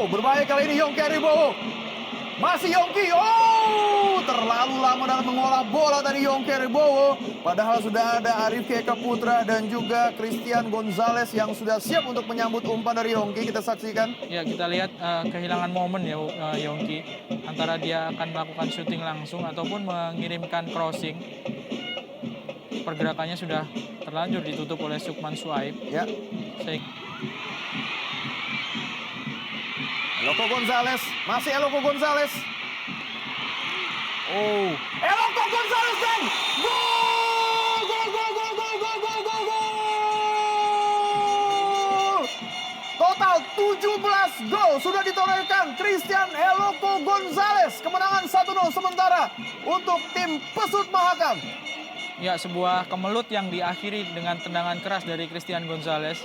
berbahaya kali ini Yongki Aribowo. Masih Yongki, terlalu lama dalam mengolah bola tadi Yongki Aribowo. Padahal sudah ada Arif Eka Putra dan juga Christian Gonzalez yang sudah siap untuk menyambut umpan dari Yongki. Kita saksikan. Ya, kita lihat kehilangan momen ya Yongki. Antara dia akan melakukan syuting langsung ataupun mengirimkan crossing. Pergerakannya sudah terlanjur ditutup oleh Sukman Suaib. Ya. Eloko Gonzalez, masih Eloko Gonzalez. Eloko Gonzalez dan gol! Gol, gol, gol, gol, gol, gol, gol, gol! Total 17 gol sudah ditorehkan Christian Eloko Gonzalez. Kemenangan 1-0 sementara untuk tim Pesut Mahakam. Ya, sebuah kemelut yang diakhiri dengan tendangan keras dari Christian Gonzalez.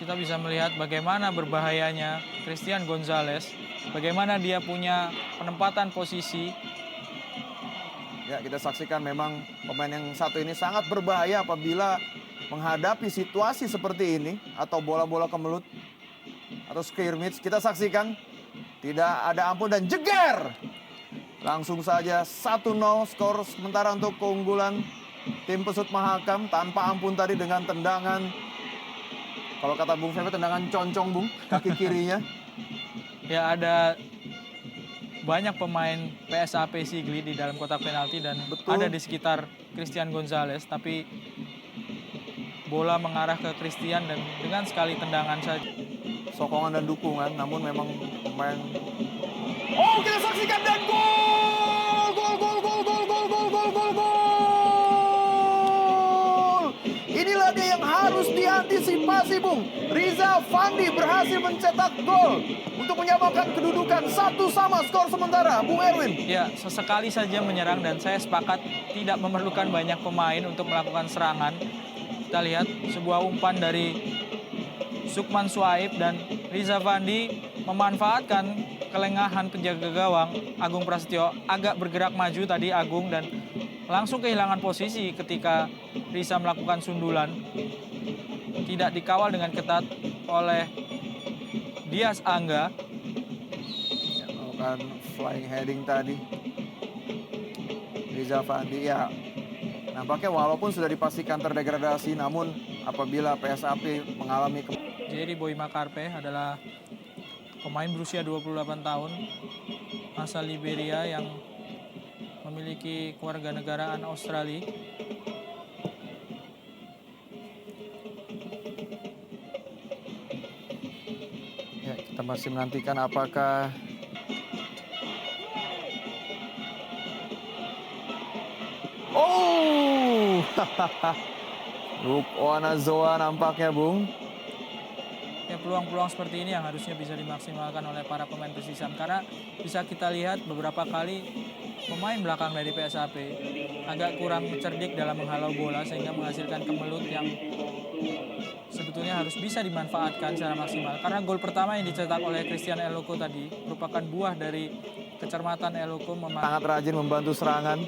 Kita bisa melihat bagaimana berbahayanya Christian Gonzalez, bagaimana dia punya penempatan posisi. Ya, kita saksikan memang pemain yang satu ini sangat berbahaya apabila menghadapi situasi seperti ini atau bola-bola kemelut atau scrimmage. Kita saksikan tidak ada ampun dan jeger. Langsung saja 1-0 skor sementara untuk keunggulan tim Pesut Mahakam tanpa ampun tadi dengan tendangan. Kalau kata Bung Febe, tendangan concong, Bung, kaki kirinya. Ya, ada banyak pemain PSAP Sigli di dalam kotak penalti dan ada di sekitar Christian Gonzalez. Tapi bola mengarah ke Christian dan dengan sekali tendangan saja. Sokongan dan dukungan, namun memang pemain... kita saksikan dan gol! Gol, gol, gol, gol, gol, gol, gol, gol, gol! Inilah dia yang harus diantisipasi, Bung. Riza Fandi berhasil mencetak gol untuk menyamakan kedudukan 1-1 skor sementara, Bung Erwin. Ya, sesekali saja menyerang dan saya sepakat tidak memerlukan banyak pemain untuk melakukan serangan. Kita lihat sebuah umpan dari Sukman Suaib dan Riza Fandi memanfaatkan kelengahan penjaga gawang Agung Prasetyo, agak bergerak maju tadi Agung dan langsung kehilangan posisi ketika Riza melakukan sundulan. Tidak dikawal dengan ketat oleh Dias Angga. Ya, melakukan flying heading tadi. Riza Fandi ya nampaknya walaupun sudah dipastikan terdegradasi, namun apabila PSAP mengalami... Jerry Boy Makarpe adalah pemain berusia 28 tahun, asal Liberia yang memiliki kewarganegaraan Australia. Ya, kita masih menantikan apakah Luke Oanazoa nampaknya, Bung. Ya, peluang-peluang seperti ini yang harusnya bisa dimaksimalkan oleh para pemain Persisam karena bisa kita lihat beberapa kali pemain belakang dari PSAP agak kurang cerdik dalam menghalau bola sehingga menghasilkan kemelut yang sebetulnya harus bisa dimanfaatkan secara maksimal. Karena gol pertama yang dicetak oleh Christian Eloko tadi merupakan buah dari kecermatan Eloko. Sangat rajin membantu serangan.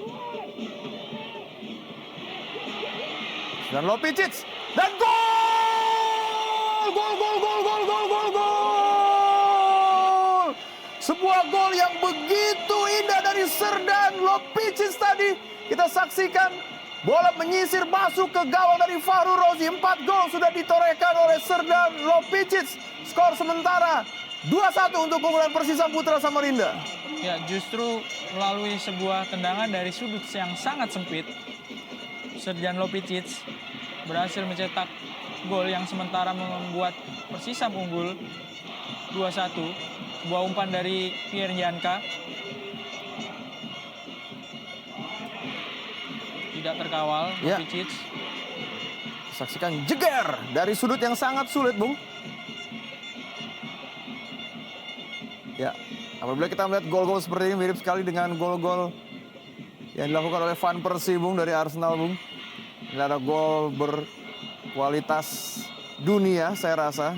Dan Lopicic dan gol! Gol, gol, gol, gol, gol, gol, gol! Sebuah gol yang begitu indah dari Serdan Lopicic tadi. Kita saksikan bola menyisir masuk ke gawang dari Fahru Rozi. 4 gol sudah ditorehkan oleh Serdan Lopicic. Skor sementara 2-1 untuk keunggulan Persisam Putra Samarinda. Ya, justru melalui sebuah tendangan dari sudut yang sangat sempit, Serdan Lopicic berhasil mencetak gol yang sementara membuat Persisam unggul 2-1. Sebuah umpan dari Pierre Nyanka. Tidak terkawal, Lopicic. Saksikan jeger dari sudut yang sangat sulit, Bung. Ya, apabila kita melihat gol-gol seperti ini mirip sekali dengan gol-gol yang dilakukan oleh Van Persie, Bung, dari Arsenal, Bung. Ini ada gol berkualitas dunia, saya rasa.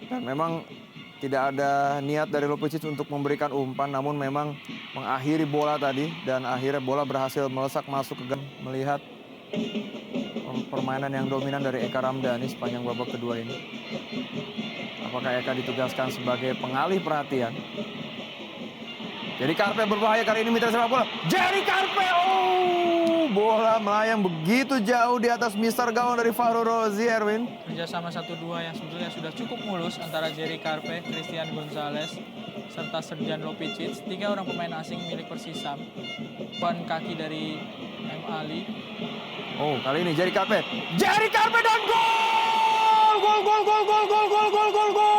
Dan memang tidak ada niat dari Lopicic untuk memberikan umpan, namun memang mengakhiri bola tadi. Dan akhirnya bola berhasil melesak masuk ke gawang. Melihat permainan yang dominan dari Eka Ramdhani sepanjang babak kedua ini. Apakah Eka ditugaskan sebagai pengalih perhatian? Jerry Karpe berbahaya kali ini, mitra sepak bola. Jerry Karpe, bola melayang begitu jauh di atas mister gawang dari Fahru Rozi, Erwin. Kerjasama 1-2 yang sebetulnya sudah cukup mulus antara Jerry Karpe, Christian Gonzalez, serta Srdjan Lopicic. 3 orang pemain asing milik Persisam. Umpan kaki dari M. Ali. Oh, kali ini Jerry Karpe. Jerry Karpe dan gol! Gol, gol, gol, gol, gol, gol, gol, gol, gol!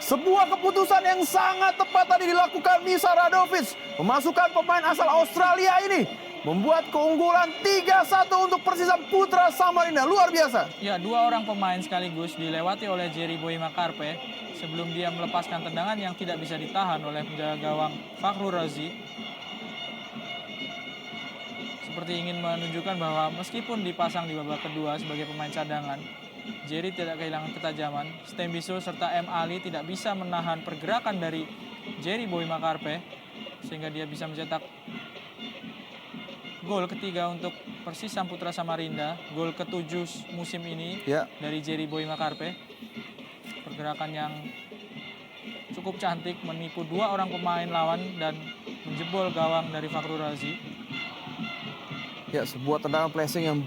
Sebuah keputusan yang sangat tepat tadi dilakukan Misar Radovic. Memasukkan pemain asal Australia ini. Membuat keunggulan 3-1 untuk Persisam Putra Samarinda. Luar biasa. Ya, 2 orang pemain sekaligus dilewati oleh Jerry Boima Karpe sebelum dia melepaskan tendangan yang tidak bisa ditahan oleh penjaga gawang Fahru Razi. Seperti ingin menunjukkan bahwa meskipun dipasang di babak kedua sebagai pemain cadangan, Jerry tidak kehilangan ketajaman. Stembiso serta M. Ali tidak bisa menahan pergerakan dari Jerry Boima Karpe sehingga dia bisa mencetak gol ketiga untuk Persisam Putra Samarinda, gol ke-7 musim ini dari Jerry Boima Karpe. Pergerakan yang cukup cantik, menipu 2 orang pemain lawan dan menjebol gawang dari Fahru Razi. Ya, sebuah tendangan placing yang